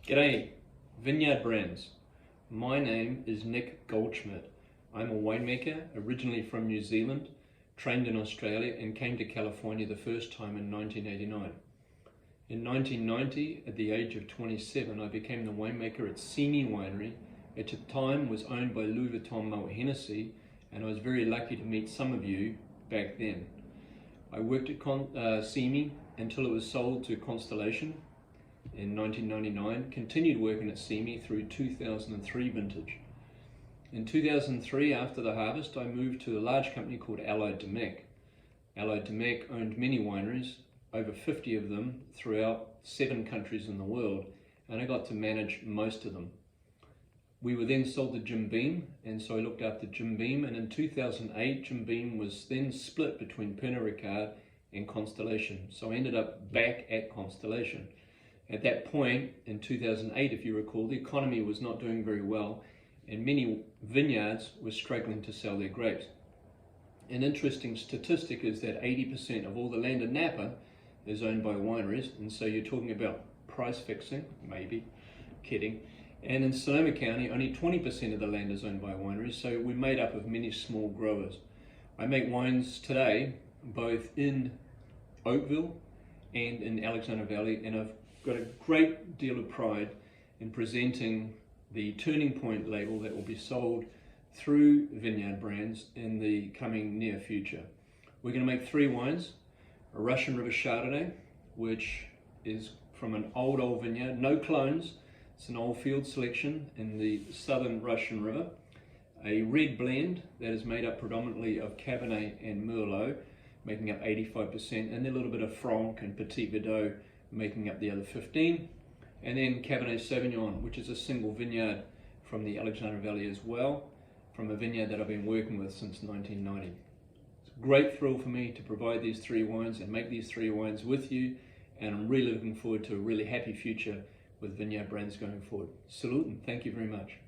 G'day, Vineyard Brands. My name is Nick Goldschmidt. I'm a winemaker, originally from New Zealand, trained in Australia and came to California the first time in 1989. In 1990, at the age of 27, I became the winemaker at Simi Winery. At the time was owned by Louis Vuitton Moet Hennessy, and I was very lucky to meet some of you back then. I worked at Simi until it was sold to Constellation in 1999, continued working at Simi through 2003 vintage. In 2003, after the harvest, I moved to a large company called Allied Domecq. Allied Domecq owned many wineries, over 50 of them throughout 7 countries in the world, and I got to manage most of them. We were then sold to Jim Beam, and so I looked after Jim Beam, and in 2008, Jim Beam was then split between Pernod Ricard and Constellation, so I ended up back at Constellation. At that point, in 2008, if you recall, the economy was not doing very well, and many vineyards were struggling to sell their grapes. An interesting statistic is that 80% of all the land in Napa is owned by wineries, and so you're talking about price fixing, maybe, kidding. And in Sonoma County, only 20% of the land is owned by wineries, so we're made up of many small growers. I make wines today, both in Oakville and in Alexander Valley, and I've got a great deal of pride in presenting the Turning Point label that will be sold through Vineyard Brands in the coming near future. We're going to make 3 wines: a Russian River Chardonnay, which is from an old vineyard, no clones, it's an old field selection in the southern Russian River; a red blend that is made up predominantly of Cabernet and Merlot, making up 85%, and then a little bit of Franc and Petit Verdot making up the other 15, and then Cabernet Sauvignon, which is a single vineyard from the Alexander Valley as well, from a vineyard that I've been working with since 1990. It's a great thrill for me to provide these 3 wines and make these 3 wines with you, and I'm really looking forward to a really happy future with Vineyard Brands going forward. Salute, and thank you very much.